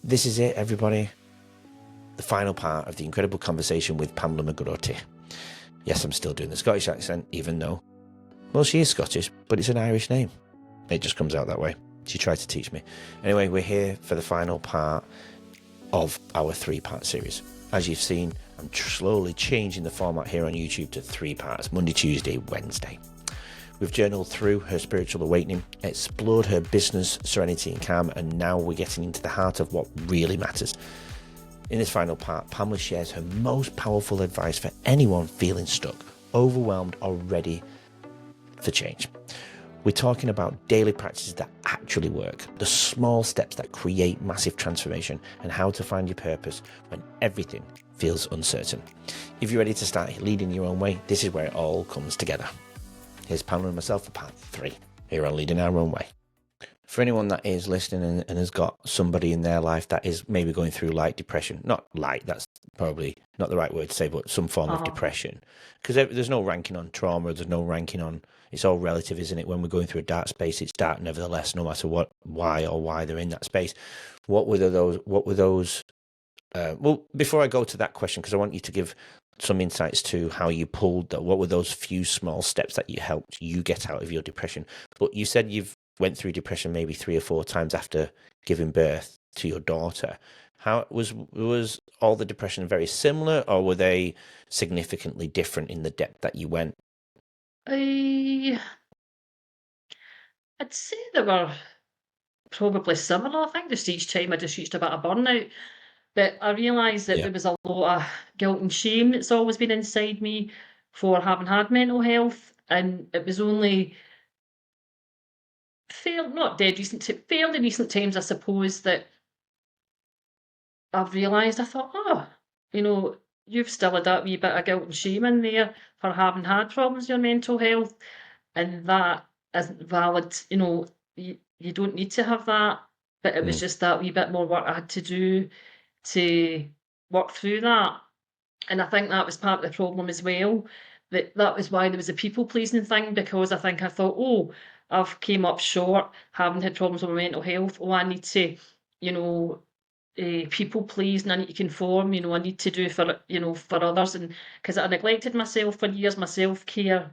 This is it, everybody. The final part of the incredible conversation with Pamela McGroarty. Yes, I'm still doing the Scottish accent, even though, well, she is Scottish, but it's an Irish name. It just comes out that way. She tried to teach me. Anyway, we're here for the final part of our 3-part series. As you've seen, I'm slowly changing the format here on YouTube to 3 parts, Monday, Tuesday, Wednesday. We've journaled through her spiritual awakening, explored her business, serenity and calm, and now we're getting into the heart of what really matters. In this final part, Pamela shares her most powerful advice for anyone feeling stuck, overwhelmed, or ready for change. We're talking about daily practices that actually work, the small steps that create massive transformation, and how to find your purpose when everything feels uncertain. If you're ready to start leading your own way, this is where it all comes together. Here's Pamela and myself for part 3, here on Leading Our Own Way. For anyone that is listening and has got somebody in their life that is maybe going through light depression, not light, that's probably not the right word to say, but some form of depression. Because there's no ranking on trauma, there's no ranking on, it's all relative, isn't it? When we're going through a dark space, it's dark nevertheless, no matter why they're in that space. What were those, well, before I go to that question, because I want you to give some insights to how you pulled that, what were those few small steps that you helped you get out of your depression? But you said you've went through depression maybe 3 or 4 times after giving birth to your daughter. How was all the depression very similar, or were they significantly different in the depth that you went? I'd say they were probably similar. I think just each time I just reached a bit of burnout. But I realised that there was a lot of guilt and shame that's always been inside me for having had mental health. And it was only fairly recent times, I suppose, that I've realised, I thought, you've still had that wee bit of guilt and shame in there for having had problems with your mental health. And that isn't valid. You don't need to have that. But it was just that wee bit more work I had to do to work through that. And I think that was part of the problem as well. That was why there was a people pleasing thing, because I think I thought, I've came up short, haven't had problems with my mental health. I need to, people please, and I need to conform. I need to do for others, and because I neglected myself for years, my self-care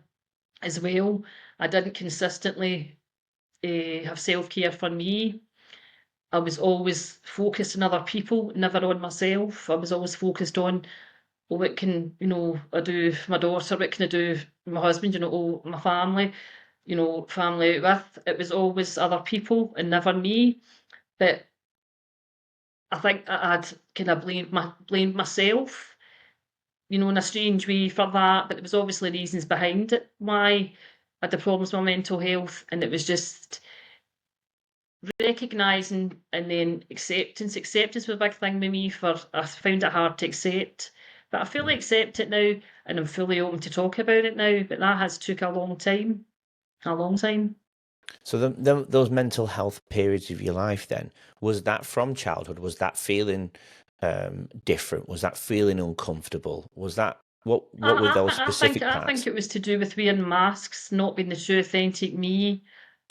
as well. I didn't consistently have self-care for me. I was always focused on other people, never on myself. I was always focused on, what can, I do for my daughter? What can I do for my husband? My family, family with. It was always other people and never me. But I think I'd kind of blamed myself, in a strange way for that. But there was obviously reasons behind it why I had the problems with my mental health, and it was just recognising and then acceptance. Acceptance was a big thing with me. I found it hard to accept, but I fully accept it now, and I'm fully open to talk about it now. But that has took a long time. So those mental health periods of your life, then, was that from childhood? Was that feeling different? Was that feeling uncomfortable? Was that what were those specific I parts? think it was to do with wearing masks, not being the true authentic me,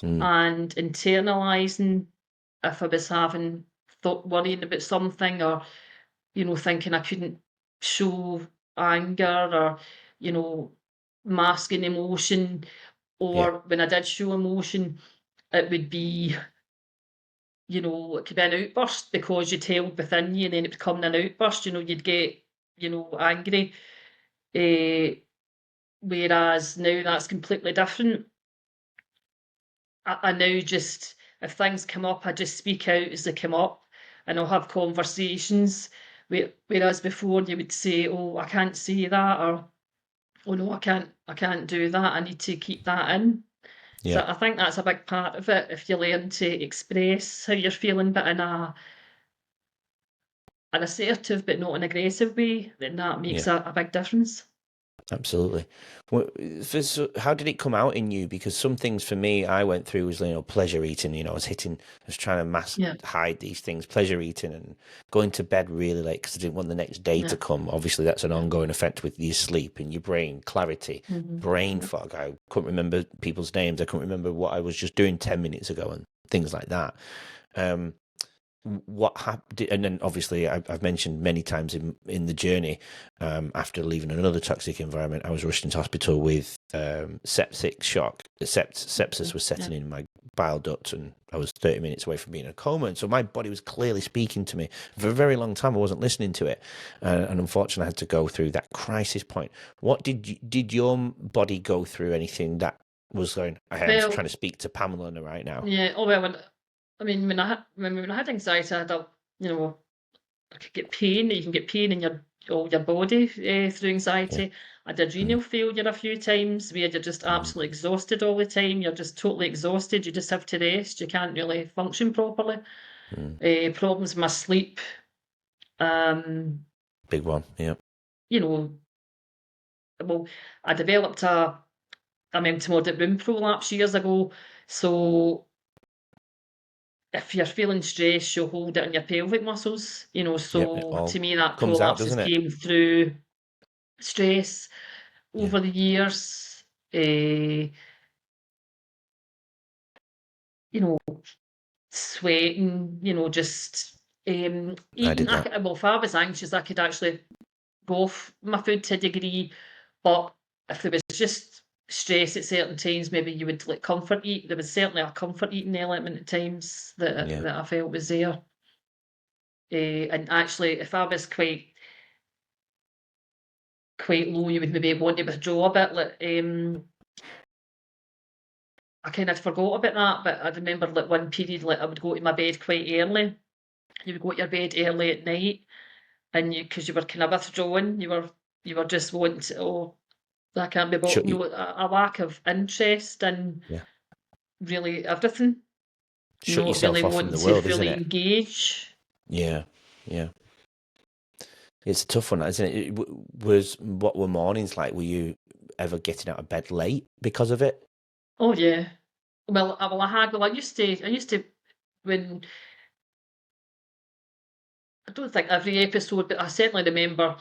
and internalising if I was having worrying about something, or thinking I couldn't show anger, or masking emotion, or when I did show emotion, it would be, it could be an outburst because you'd held within you, and then it would become an outburst. You'd get, angry. Whereas now that's completely different. I now just, if things come up, I just speak out as they come up, and I'll have conversations. Whereas before you would say, "Oh, I can't say that," or, "Oh no, I can't do that. I need to keep that in." So I think that's a big part of it. If you learn to express how you're feeling, but in an assertive but not an aggressive way, then that makes a big difference. Absolutely. So how did it come out in you? Because some things for me, I went through was, pleasure eating. I was trying to hide these things, pleasure eating, and going to bed really late because I didn't want the next day to come. Obviously, that's an ongoing effect with your sleep and your brain, clarity, brain fog. I couldn't remember people's names. I couldn't remember what I was just doing 10 minutes ago and things like that. what happened? And then obviously I've mentioned many times in the journey, after leaving another toxic environment, I was rushed into hospital with septic shock. Sepsis was setting in my bile duct, and I was 30 minutes away from being in a coma. And so my body was clearly speaking to me for a very long time. I wasn't listening to it, and unfortunately I had to go through that crisis point. What did your body go through? Anything that was going, I'm Well, trying to speak to Pamela right now? yeah. Oh well. I mean, when I had anxiety, I had I could get pain. You can get pain in your body through Yeah. anxiety. I had adrenal failure a few times where you're just Mm. absolutely exhausted all the time. You're just totally exhausted. You just have to rest. You can't really function properly. Mm. Problems with my sleep. Um, Big one. Yeah. you know, well, I developed a mental room prolapse years ago. So if you're feeling stress, you'll hold it in your pelvic muscles. Yep. It So all to me, that comes out, prolapses doesn't it? came through stress Yeah. over the years. Uh, you know, sweating. Just I eating. did that. Well, if I was anxious, I could actually go off my food to a degree, but if there was just stress at certain times, maybe you would like comfort eat. There was certainly a comfort eating element at times that Yeah. that I felt was there. And actually, if I was quite low, you would maybe want to withdraw a bit. Like I kind of forgot about that, but I remember like one period, like I would go to my bed quite early. You would go to your bed early at night, and because you were kind of withdrawn, you were just wanting to, oh, I can't be bought. Shut you. A lack of interest in Yeah. really everything. Shut Not really yourself off from wanting the to world, isn't fully it? engage. Yeah. Yeah. It's a tough one, isn't it? Was what were mornings like? Were you ever getting out of bed late because of it? Oh yeah. I used to when I don't think every episode, but I certainly remember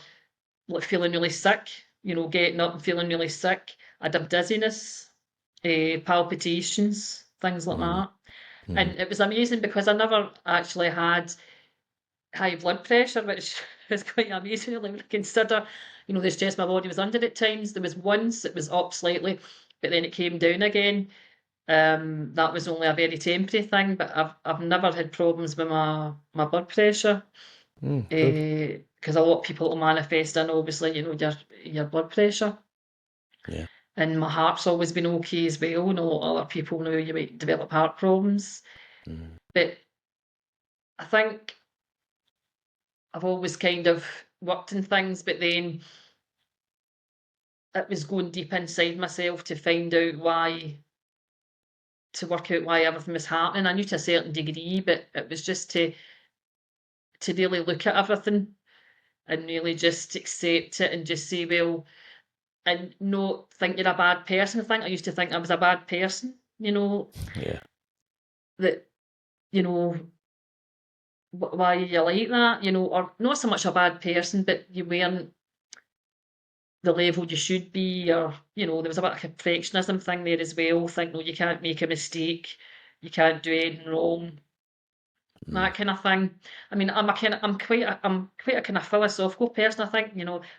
like feeling really sick. Getting up and feeling really sick. I'd have dizziness, palpitations, things like Mm. that. And Mm. it was amazing because I never actually had high blood pressure, which is quite amazing when you consider, the stress my body was under at times. There was once it was up slightly, but then it came down again. That was only a very temporary thing, but I've never had problems with my blood pressure. Mm. Good. Because a lot of people will manifest in obviously, your blood pressure. Yeah. And my heart's always been okay as well. And a lot of other people know you might develop heart problems. Mm. But I think I've always kind of worked in things, but then it was going deep inside myself to find out to work out why everything was happening. I knew to a certain degree, but it was just to really look at everything and really just accept it and just say, well, and not think you're a bad person. I used to think I was a bad person, Yeah. that, you know, why are you like that, or not so much a bad person, but you weren't the level you should be, or, there was a bit of a perfectionism thing there as well. Think, no, you can't make a mistake, you can't do anything wrong, Mm. that kind of thing. I mean, I'm quite a kind of philosophical person, I think,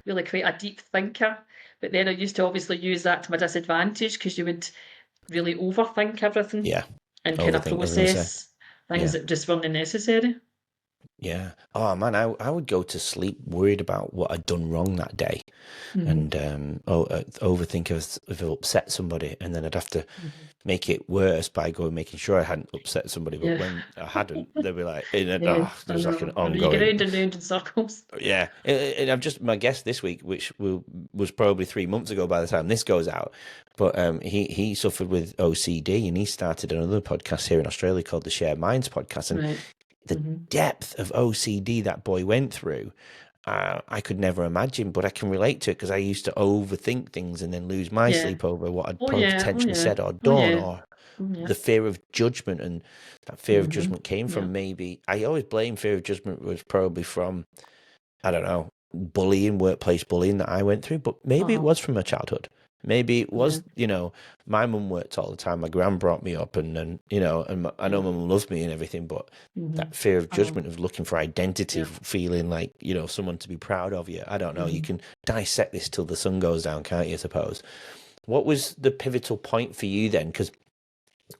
really quite a deep thinker. But then I used to obviously use that to my disadvantage because you would really overthink everything Yeah. and kind of Overthink. I was gonna say. process things Yeah. that just weren't necessary. Yeah. Oh man, I would go to sleep worried about what I'd done wrong that day, Hmm. and overthink if I upset somebody, and then I'd have to Hmm. make it worse by going making sure I hadn't upset somebody. But Yeah, when I hadn't, they'd be like, yeah, I there's like an know. I know. You get ongoing. round and round in circles. Yeah, and I've just my guest this week, which was probably 3 months ago by the time this goes out, but he suffered with OCD, and he started another podcast here in Australia called the Shared Minds podcast, and Right. the Hmm. depth of OCD that boy went through, I could never imagine, but I can relate to it because I used to overthink things and then lose my Yeah. sleep over what I'd Oh yeah. Oh potentially yeah. said or Oh done, yeah. or Oh yeah. the fear of judgment. And that fear of Hmm. judgment came Yeah. from maybe, I always blame fear of judgment was probably from, I don't know, bullying, workplace bullying that I went through, but maybe it Uh-huh. was from my childhood. Maybe it Yeah. was, my mum worked all the time. My gran brought me up, and I know Yeah. my mum loved me and everything, but Mm-hmm. that fear of I know. judgment, of looking for identity, Yeah. feeling like, someone to be proud of you. I don't know. You Mm-hmm. can dissect this till the sun goes down, can't you, I suppose? What was the pivotal point for you then? Because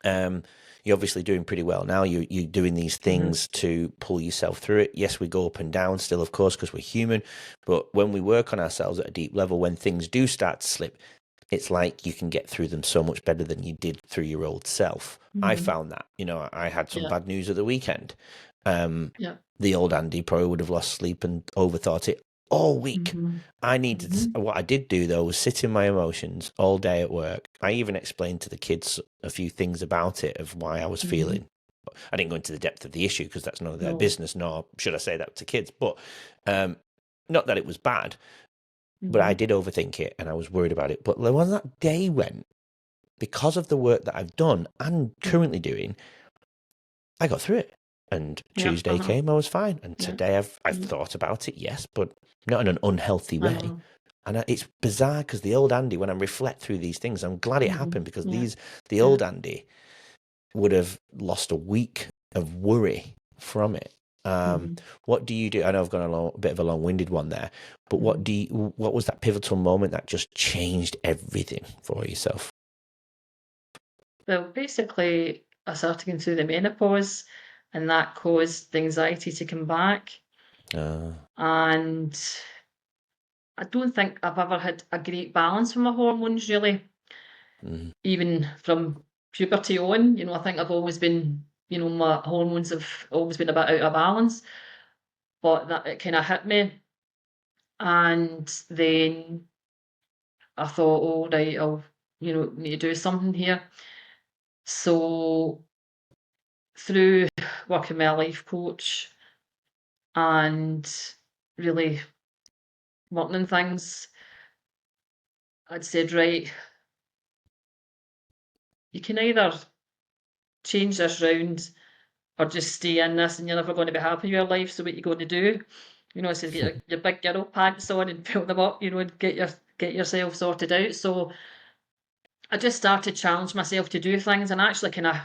you're obviously doing pretty well now. You're doing these Mm-hmm. things to pull yourself through it. Yes, we go up and down still, of course, because we're human. But when we work on ourselves at a deep level, when things do start to slip, it's like you can get through them so much better than you did through your old self. I Mm-hmm. found that. I had some Yeah. bad news at the weekend. Yeah. The old Andy probably would have lost sleep and overthought it all week. Mm-hmm. I needed, Mm-hmm. what I did do though was sit in my emotions all day at work. I even explained to the kids a few things about it, of why I was Mm-hmm. feeling. I didn't go into the depth of the issue because that's none of their No. business, nor should I say that to kids. But not that it was bad, but I Mm-hmm. did overthink it and I was worried about it. But when that day went, because of the work that I've done and Mm-hmm. currently doing, I got through it. And Yeah. Tuesday Uh-huh. came, I was fine. And Yeah. today I've Mm-hmm. thought about it, yes, but not in an unhealthy I way. know. And it's bizarre because the old Andy, when I reflect through these things, I'm glad it Mm-hmm. happened, because Yeah. the Yeah. old Andy would have lost a week of worry from it. Mm-hmm. What do you do? I know I've gone a bit of a long-winded one there, but Mm-hmm. what was that pivotal moment that just changed everything for yourself? Well, basically, I started going through the menopause, and that caused the anxiety to come back. Uh, And I don't think I've ever had a great balance with my hormones, really, mm, even from puberty on. I think I've always been, my hormones have always been a bit out of balance, but that it kind of hit me. And then I thought, oh, right, I'll, need to do something here. So through working with a life coach and really working on things, I'd said, right, you can either change this round or just stay in this and you're never going to be happy with your life. So what you going to do? I said, get your big girl pants on and fill them up, and get yourself sorted out. So I just started to challenge myself to do things, and actually kind of,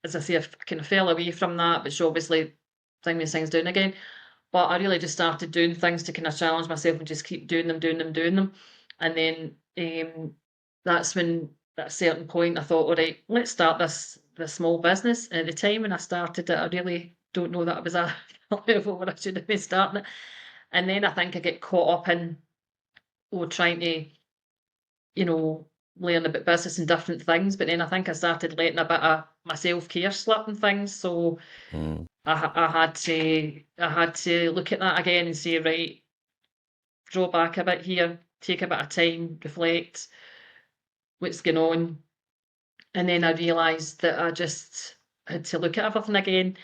as I say, I kind of fell away from that, which obviously bring these things down again. But I really just started doing things to kind of challenge myself and just keep doing them, doing them, doing them. And then that's when, at a certain point, I thought, all right, let's start this small business. And at the time when I started it, I really don't know that I was at a level where I should have been starting it. And then I think I get caught up in, trying to, you know, learn about business and different things. But then I think I started letting a bit of my self-care slip and things. So mm, I had to look at that again and say, right, draw back a bit here, take a bit of time, reflect what's going on. And then I realised that I just had to look at everything again.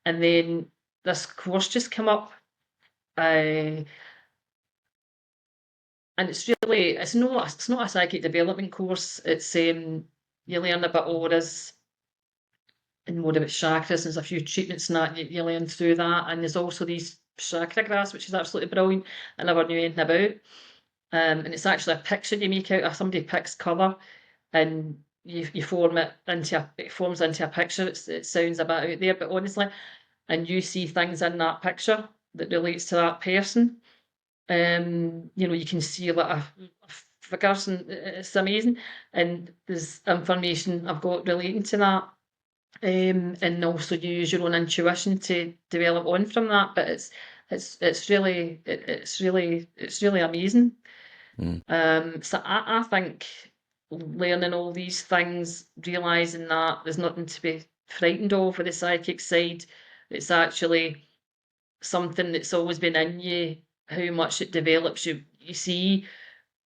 And then this course just came up. Uh, and it's not a psychic development course. It's you learn about auras and more about chakras. There's a few treatments and that you learn through that. And there's also these chakra graphs, which is absolutely brilliant. I never knew anything about. And it's actually a picture you make out of somebody picks colour, and you form it forms into a picture. It sounds a bit out there, but honestly, and you see things in that picture that relates to that person. You can see a lot of figures, and it's amazing. And there's information I've got relating to that. And also use your own intuition to develop on from that. But it's really amazing. mm, So I think learning all these things, realizing that there's nothing to be frightened of with the psychic side, it's actually something that's always been in you. How much it develops, you see.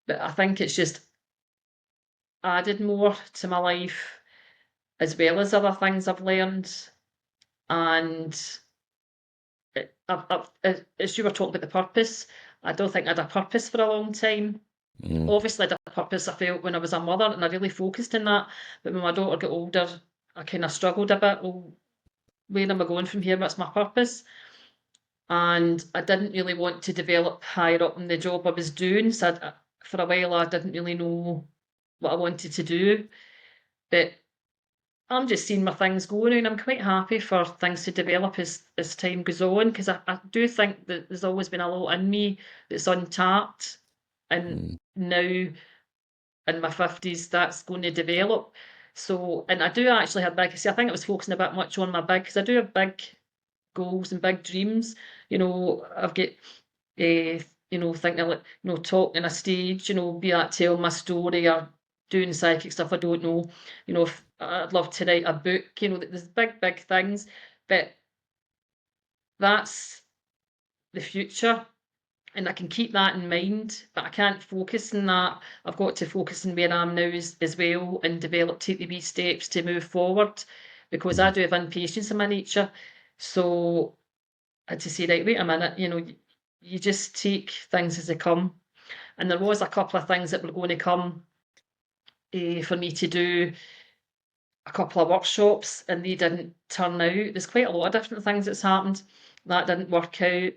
But I think it's just added more to my life, as well as other things I've learned. And as you were talking about the purpose, I don't think I had a purpose for a long time. mm, Obviously, I had a purpose I felt when I was a mother, and I really focused on that. But when my daughter got older, I kind of struggled a bit. Well, where am I going from here? What's my purpose? And I didn't really want to develop higher up in the job I was doing. So for a while, I didn't really know what I wanted to do. But I'm just seeing where things go now, and I'm quite happy for things to develop as time goes on, because I do think that there's always been a lot in me that's untapped, and Mm. now in my 50s that's going to develop. So, and I do actually have big, see, I think I was focusing a bit much on my big, because I do have big goals and big dreams. I've got, thinking like, talking on a stage, be that telling my story or doing psychic stuff. I don't know, if I'd love to write a book, there's big, big things, but that's the future. And I can keep that in mind, but I can't focus on that. I've got to focus on where I am now as well, and take the wee steps to move forward, because I Mm. do have impatience in my nature. So I had to say, right, wait a minute, you just take things as they come. And there was a couple of things that were going to come, for me to do a couple of workshops, and they didn't turn out. There's quite a lot of different things that's happened that didn't work out.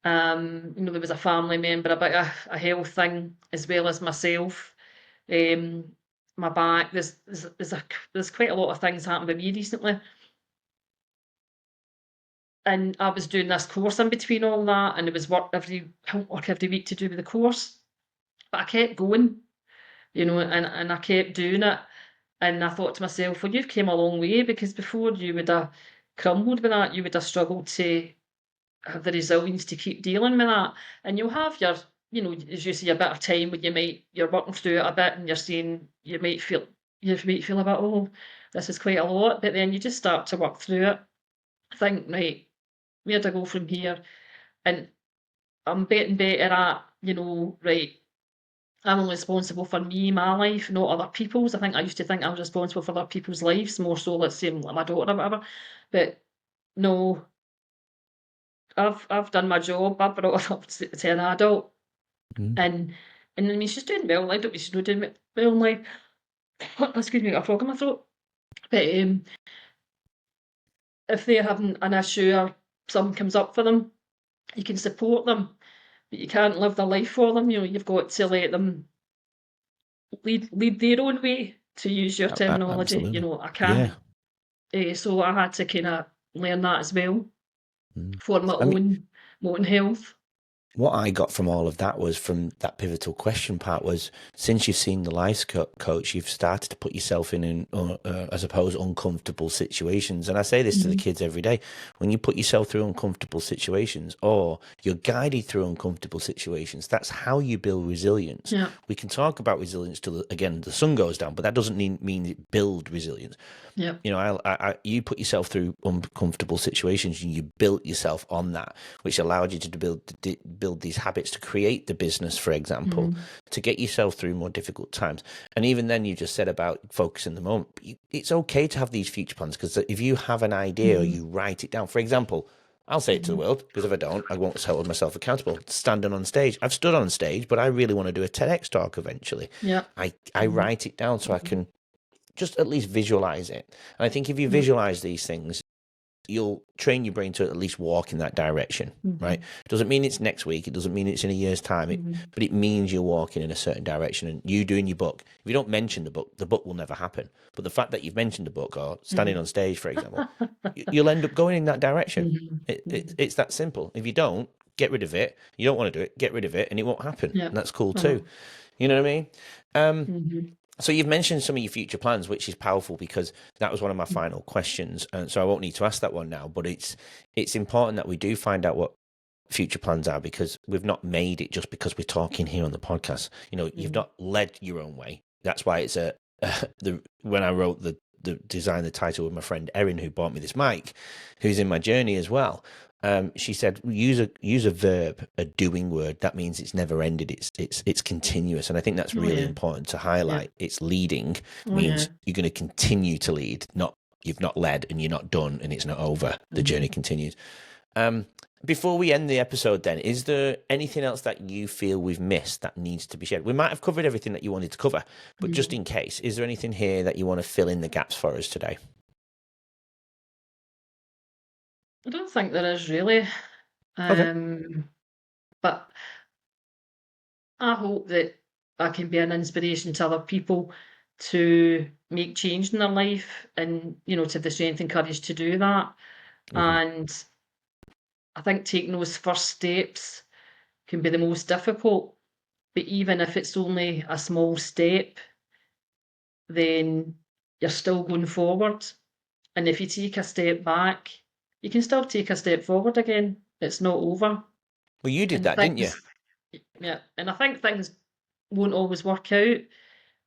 There was a family member, a bit of a health thing, as well as myself. Um, my back. There's quite a lot of things happened with me recently, and I was doing this course in between all that, and it was work every week to do with the course. But I kept going, and I kept doing it. And I thought to myself, well, you've came a long way, because before you would have crumbled with that, you would have struggled to have the resilience to keep dealing with that. And you'll have your, as you say, a bit of time when you're working through it a bit, and you're saying you might feel a bit, oh, this is quite a lot, but then you just start to work through it. Think, right, where do I go from here? And I'm getting better at, right, I'm only responsible for me, my life, not other people's. I think I used to think I was responsible for other people's lives, more so, let's say, like my daughter or whatever. But no, I've done my job. I've brought her up to an adult, Mm. and I mean, she's doing well. I don't mean she's not doing well in life. Excuse me, got a frog in my throat. But if they're having an issue or something comes up for them, you can support them, but you can't live their life for them. You've got to let them lead their own way, to use your terminology. Absolutely. I Yeah. can't. So I had to kind of learn that as well, Mm. for my I mean, own health. what I got from all of that was, from that pivotal question part, was, since you've seen the life coach, you've started to put yourself in, I suppose, uncomfortable situations. And I say this to the Mhm. kids every day: when you put yourself through uncomfortable situations, or you're guided through uncomfortable situations, that's how you build resilience. Yeah. We can talk about resilience till, again, the sun goes down, but that doesn't mean build resilience. Yeah. You put yourself through uncomfortable situations, and you built yourself on that, which allowed you to build these habits to create the business, for example, Mhm. to get yourself through more difficult times. And even then, you just said about focusing the moment. It's okay to have these future plans, because if you have an idea, or Mhm. you write it down, for example, I'll say it to the Mhm. world, because if I don't, I won't hold myself accountable. Standing on stage, I've stood on stage, but I really want to do a TEDx talk eventually. Yeah. I Mhm. write it down so I Mhm. can just at least visualize it. And I think if you Yeah. visualize these things, you'll train your brain to at least walk in that direction, right? Mhm. Doesn't mean it's next week. It doesn't mean it's in a year's time. Mhm. But it means you're walking in a certain direction. And you doing your book, if you don't mention the book will never happen. But the fact that you've mentioned the book, or standing Mhm. on stage, for example, you'll end up going in that direction. Mhm. Mhm. It's that simple. If you don't, get rid of it. You don't want to do it, get rid of it, and it won't happen. Yeah. And that's cool Uh-huh. too. You know what I mean? Mhm. So you've mentioned some of your future plans, which is powerful, because that was one of my Mhm. final questions, and so I won't need to ask that one now. But it's important that we do find out what future plans are, because we've not made it just because we're talking here on the podcast. You've Mhm. not led your own way. That's why it's when I wrote the design, the title, with my friend Erin, who bought me this mic, who's in my journey as well. She said, use a verb, a doing word. That means it's never ended. It's continuous, and I think that's Oh really yeah. important to Yeah. highlight. It's leading Oh yeah. means you're going to continue to lead, not you've not led and you're not done and it's not over. The journey Mhm. continues. Before we end the episode, then, is there anything else that you feel we've missed that needs to be shared? We might have covered everything that you wanted to cover, but just Mhm. in case, is there anything here that you want to fill in the gaps for us today? I don't think there is really. Okay. But I hope that I can be an inspiration to other people to make change in their life, and to have the strength and courage to do that. Hmm. And I think taking those first steps can be the most difficult, but even if it's only a small step, then you're still going forward. And if you take a step back, you can still take a step forward again. It's not over. Well, you did And that, didn't you? things, yeah, and I think things won't always work out,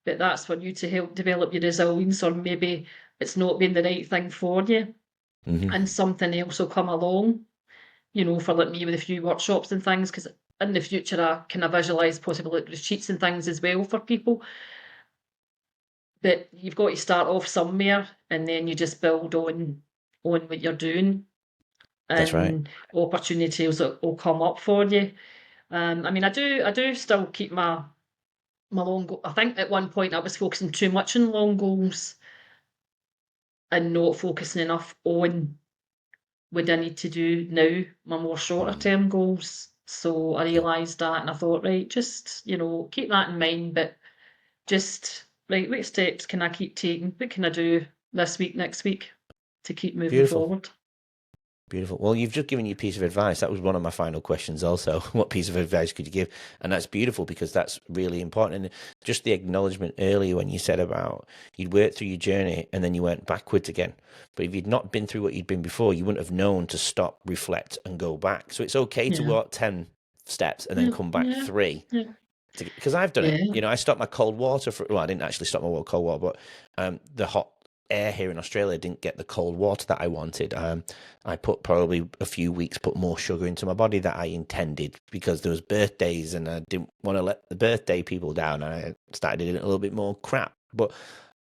but that's for you to help develop your resilience, or maybe it's not been the right thing for you, Hmm. and something else will come along, for like me with a few workshops and things, because in the future I kind of visualise possibly like retreats and things as well for people. But you've got to start off somewhere, and then you just build on what you're doing, That's right. and opportunities will come up for you. I mean, I do still keep my long goal. I think at one point I was focusing too much on long goals and not focusing enough on what I need to do now, my more shorter Mm. term goals. So I Yeah, realised that, and I thought, right, just keep that in mind, but just right, what steps can I keep taking? What can I do this week, next week to keep moving beautiful. forward? Beautiful. Well, you've just given you a piece of advice. That was one of my final questions also. What piece of advice could you give? And that's beautiful, because that's really important. And just the acknowledgement earlier when you said about you'd worked through your journey and then you went backwards again. But if you'd not been through what you'd been before, you wouldn't have known to stop, reflect, and go back. So it's okay to Yeah, walk 10 steps and then yeah, come back yeah, three. yeah, Because I've done it. yeah. I stopped my cold water for, well, I didn't actually stop my cold water, but the hot air here in Australia didn't get the cold water that I wanted. I put probably a few weeks, put more sugar into my body that I intended, because there was birthdays and I didn't want to let the birthday people down. I started doing a little bit more crap. But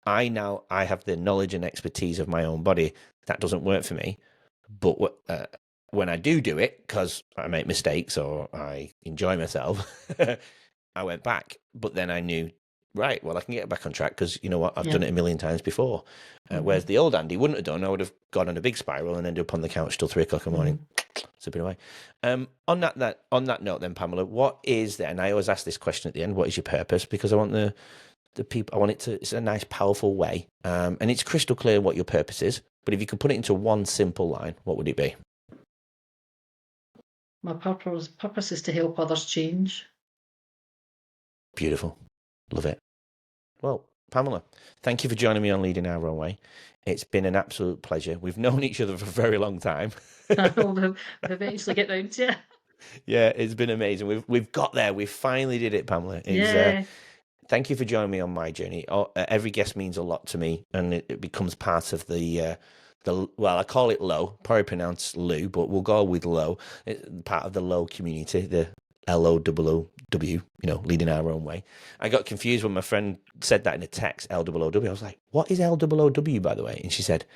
I have the knowledge and expertise of my own body. That doesn't work for me. But when I do it, because I make mistakes or I enjoy myself, I went back. But then I knew, right, well, I can get back on track, because you know what? I've Yeah. done it a million times before. Whereas the old Andy wouldn't have done. I would have gone on a big spiral and ended up on the couch till 3 o'clock in the morning, sipping away. On that note, then, Pamela, what is there? And I always ask this question at the end: what is your purpose? Because I want the people. I want it to. It's a nice, powerful way, and it's crystal clear what your purpose is. But if you could put it into one simple line, what would it be? My purpose is to help others change. Beautiful, love it. Well, Pamela, thank you for joining me on Leading Our Own Way. It's been an absolute pleasure. We've known each other for a very long time. We'll eventually get round to it. Yeah, it's been amazing. We've got there. We finally did it, Pamela. Yeah. Thank you for joining me on my journey. Every guest means a lot to me, and it becomes part of the well, I call it low, probably pronounced Lou, but we'll go with low. It's part of the low community, the LOOW, leading our own way. I got confused when my friend said that in a text, LOOW. I was like, what is LOOW, by the way? And she said,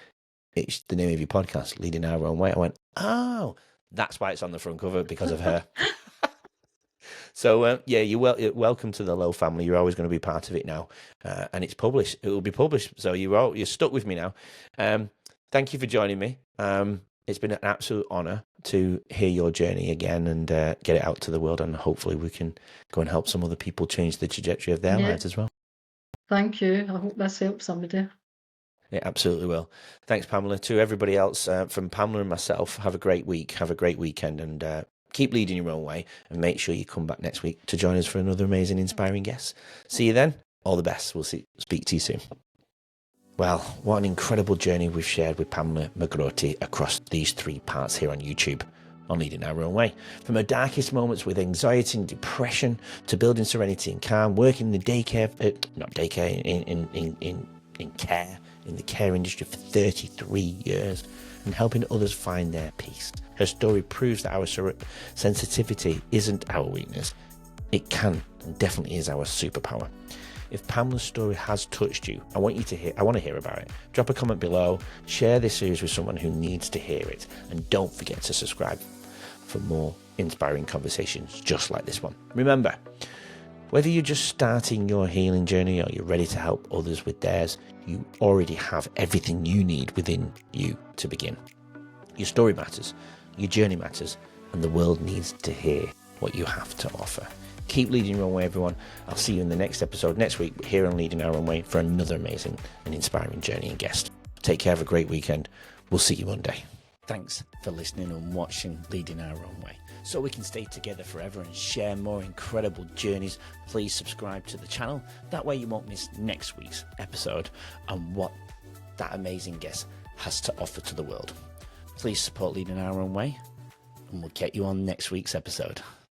it's the name of your podcast, Leading Our Own Way. I went, oh, that's why it's on the front cover, because of her. So, yeah, you're welcome to the Low family. You're always going to be part of it now. And it's published. It will be published. So you're stuck with me now. Thank you for joining me. It's been an absolute honour to hear your journey again and get it out to the world. And hopefully we can go and help some other people change the trajectory of their lives as well. Thank you. I hope this helps somebody. It absolutely will. Thanks, Pamela. To everybody else, from Pamela and myself, have a great week. Have a great weekend. And keep leading your own way, and make sure you come back next week to join us for another amazing, inspiring guest. See you then. All the best. We'll speak to you soon. Well, what an incredible journey we've shared with Pamela McGroarty across these 3 parts here on YouTube on Leading Our Own Way. From her darkest moments with anxiety and depression to building serenity and calm, working in the in the care industry for 33 years and helping others find their peace. Her story proves that our sensitivity isn't our weakness. It can and definitely is our superpower. If Pamela's story has touched you, I want to hear about it. Drop a comment below, share this series with someone who needs to hear it, and don't forget to subscribe for more inspiring conversations just like this one. Remember, whether you're just starting your healing journey or you're ready to help others with theirs, you already have everything you need within you to begin. Your story matters, your journey matters, and the world needs to hear what you have to offer. Keep leading your own way, everyone. I'll see you in the next episode next week here on Leading Our Own Way for another amazing and inspiring journey and guest. Take care, have a great weekend. We'll see you Monday. Thanks for listening and watching Leading Our Own Way. So we can stay together forever and share more incredible journeys, please subscribe to the channel. That way you won't miss next week's episode and what that amazing guest has to offer to the world. Please support Leading Our Own Way, and we'll get you on next week's episode.